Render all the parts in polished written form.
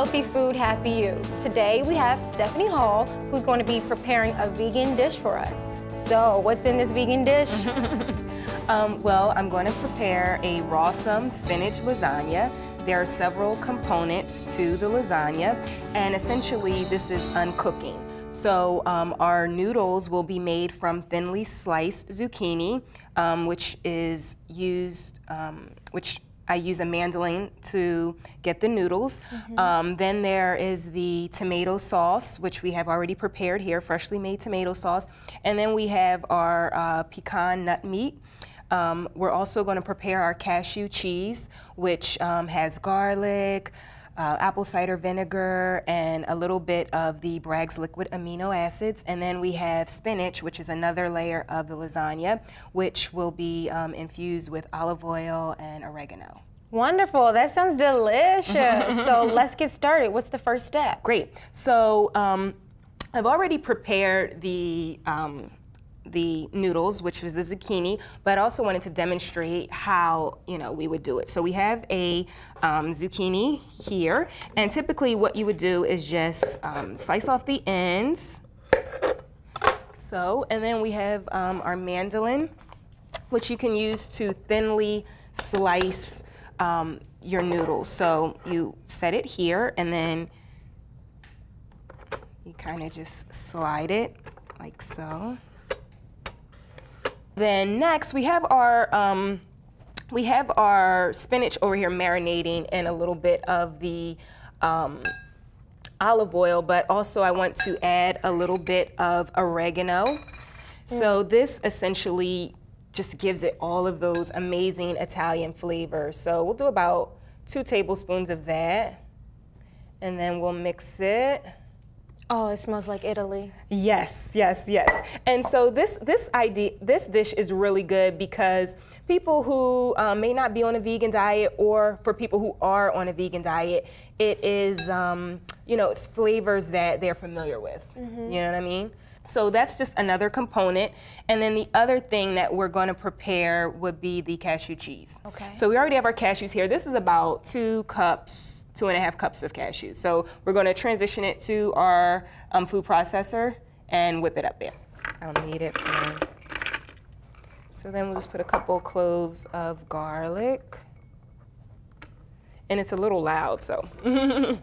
Healthy Food, Happy You. Today we have Stephanie Hall, who's going to be preparing a vegan dish for us. So what's in this vegan dish? Well, I'm going to prepare a Rawsome Spinach Lasagna. There are several components to the lasagna, and essentially this is uncooking. So our noodles will be made from thinly sliced zucchini, which I use a mandoline to get the noodles. Then there is the tomato sauce, which we have already prepared here, freshly made tomato sauce. And then we have our pecan nut meat. We're also going to prepare our cashew cheese, which has garlic, apple cider vinegar, and a little bit of the Bragg's liquid amino acids. And then we have spinach, which is another layer of the lasagna, which will be infused with olive oil and oregano. Wonderful, that sounds delicious. So let's get started. What's the first step? Great. So I've already prepared the noodles, which was the zucchini, but I also wanted to demonstrate how we would do it. So we have a zucchini here, and typically what you would do is just slice off the ends. So, and then we have our mandoline, which you can use to thinly slice your noodles. So you set it here, and then you kind of just slide it like so. Then next we have our spinach over here marinating in a little bit of the olive oil, but also I want to add a little bit of oregano. So this essentially just gives it all of those amazing Italian flavors. So we'll do about 2 tablespoons of that, and then we'll mix it. Oh, it smells like Italy. Yes, yes, yes. And so this dish is really good because people who may not be on a vegan diet, or for people who are on a vegan diet, it is, it's flavors that they're familiar with. You know what I mean? So that's just another component. And then the other thing that we're going to prepare would be the cashew cheese. Okay. So we already have our cashews here. This is about 2 and a half cups of cashews. So we're going to transition it to our food processor and whip it up there. I'll need it. So then we'll just put a couple cloves of garlic. And it's a little loud, so. We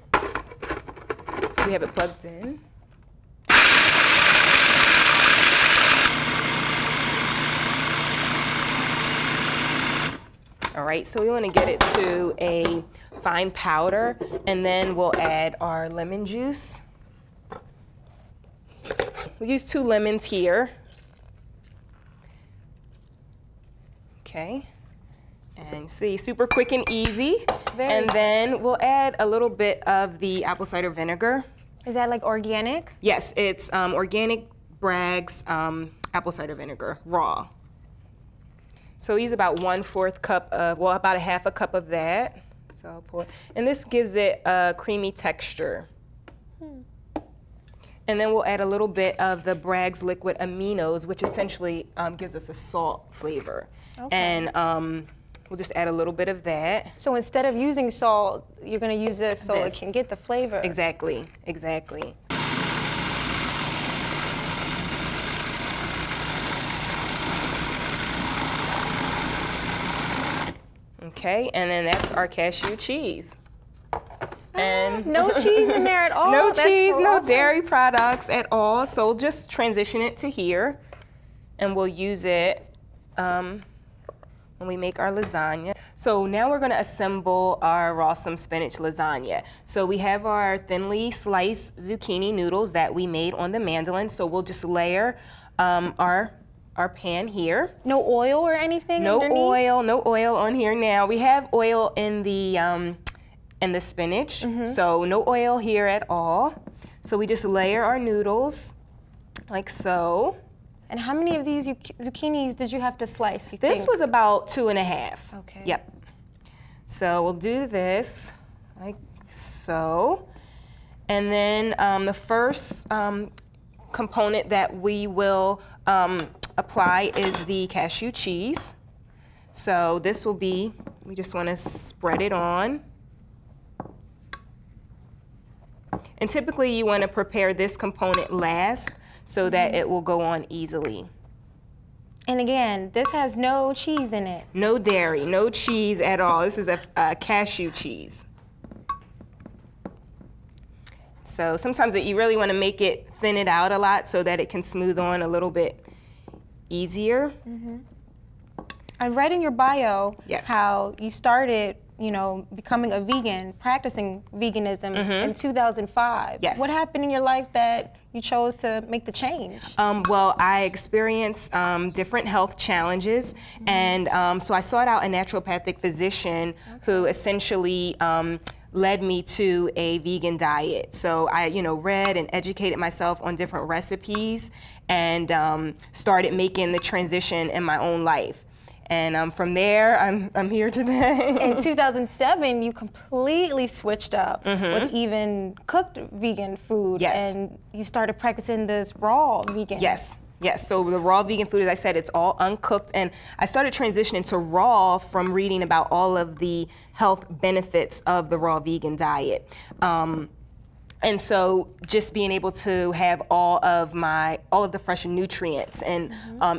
have it plugged in. All right, so we want to get it to a fine powder, and then we'll add our lemon juice. We use 2 lemons here. Okay, and see, super quick and easy. And then we'll add a little bit of the apple cider vinegar. Is that like organic? Yes, it's organic Bragg's apple cider vinegar, raw. So we use about 1/4 cup of, well, about a half a cup of that. So I'll pour it. And this gives it a creamy texture. And then we'll add a little bit of the Bragg's liquid aminos, which essentially gives us a salt flavor. Okay. And we'll just add a little bit of that. So instead of using salt, you're going to use this so it can get the flavor. Exactly, exactly. Okay, and then that's our cashew cheese. And no cheese in there at all? No cheese, so no awesome. dairy products at all. So we'll just transition it to here, and we'll use it when we make our lasagna. So now we're gonna assemble our Rawsome Spinach Lasagna. So we have our thinly sliced zucchini noodles that we made on the mandoline. So we'll just layer our pan here. No oil or anything underneath? No oil on here now. We have oil in the spinach, so no oil here at all. So we just layer our noodles like so. And how many of these zucchinis did you have to slice, you This think? was about 2.5. Okay. Yep. So we'll do this like so. And then the first component that we will apply is the cashew cheese. So this will be, we just want to spread it on. And typically you want to prepare this component last so that it will go on easily. And again, this has no cheese in it. No dairy, no cheese at all. This is a cashew cheese. So sometimes you really want to make it, thin it out a lot so that it can smooth on a little bit easier. I read in your bio Yes. how you started, you know, becoming a vegan, practicing veganism in 2005. Yes. What happened in your life that you chose to make the change? Well, I experienced different health challenges, and so I sought out a naturopathic physician who essentially led me to a vegan diet. So I, read and educated myself on different recipes, and started making the transition in my own life. And from there, I'm here today. In 2007, you completely switched up with even cooked vegan food, and you started practicing this raw vegan. Yes. So the raw vegan food, as I said, it's all uncooked, and I started transitioning to raw from reading about all of the health benefits of the raw vegan diet. And so just being able to have all of the fresh nutrients and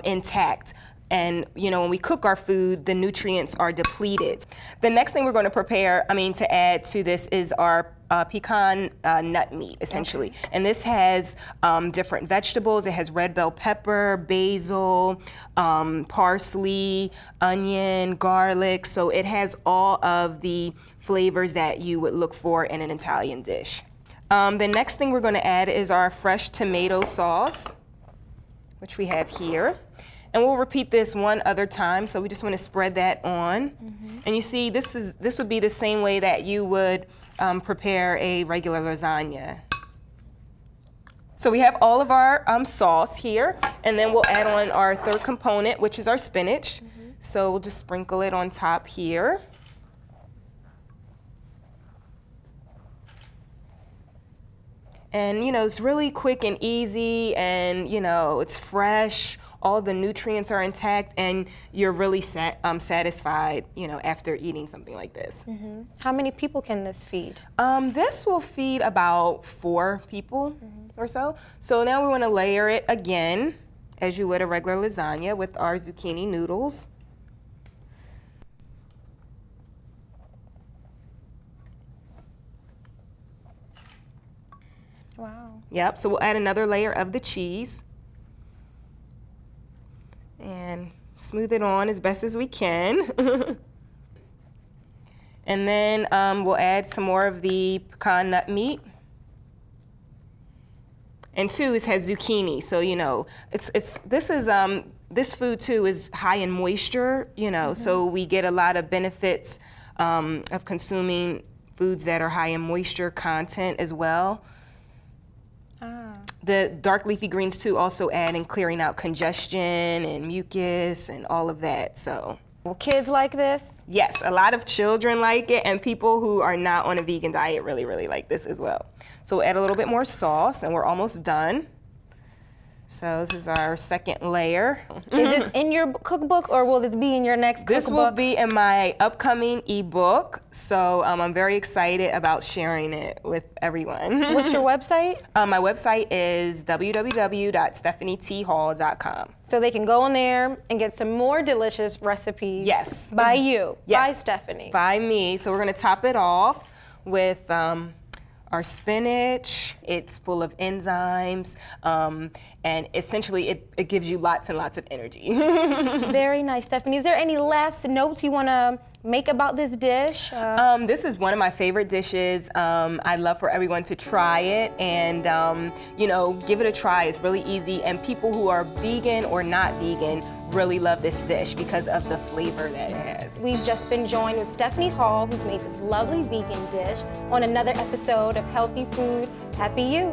intact. And when we cook our food, the nutrients are depleted. The next thing we're going to prepare, to add to this is our pecan nut meat, essentially. And this has different vegetables. It has red bell pepper, basil, parsley, onion, garlic. So it has all of the flavors that you would look for in an Italian dish. The next thing we're going to add is our fresh tomato sauce, which we have here. And we'll repeat this one other time, so we just want to spread that on. And you see, this would be the same way that you would prepare a regular lasagna. So we have all of our sauce here, and then we'll add on our third component, which is our spinach. So we'll just sprinkle it on top here. And it's really quick and easy, and it's fresh. All the nutrients are intact, and you're really satisfied, after eating something like this. How many people can this feed? This will feed about 4 people or so. So now we want to layer it again, as you would a regular lasagna, with our zucchini noodles. Wow. Yep, so we'll add another layer of the cheese and smooth it on as best as we can. And then we'll add some more of the pecan nut meat. And too, it has zucchini, so this food too is high in moisture, so we get a lot of benefits of consuming foods that are high in moisture content as well. The dark leafy greens too also add in clearing out congestion and mucus and all of that. So, will kids like this? Yes, a lot of children like it, and people who are not on a vegan diet really, really like this as well. So we'll add a little bit more sauce, and we're almost done. So this is our second layer. Is this in your cookbook, or will this be in your next cookbook? This will be in my upcoming ebook, so I'm very excited about sharing it with everyone. What's your website? My website is www.stephaniethhall.com. So they can go in there and get some more delicious recipes. Yes. By you. Yes. By Stephanie. By me. So we're going to top it off with our spinach. It's full of enzymes, and essentially it gives you lots and lots of energy. Very nice, Stephanie. Is there any last notes you want to make about this dish? This is one of my favorite dishes. I'd love for everyone to try it and give it a try. It's really easy, and people who are vegan or not vegan really love this dish because of the flavor that it has. We've just been joined with Stephanie Hall, who's made this lovely vegan dish, on another episode of Healthy Food, Happy You.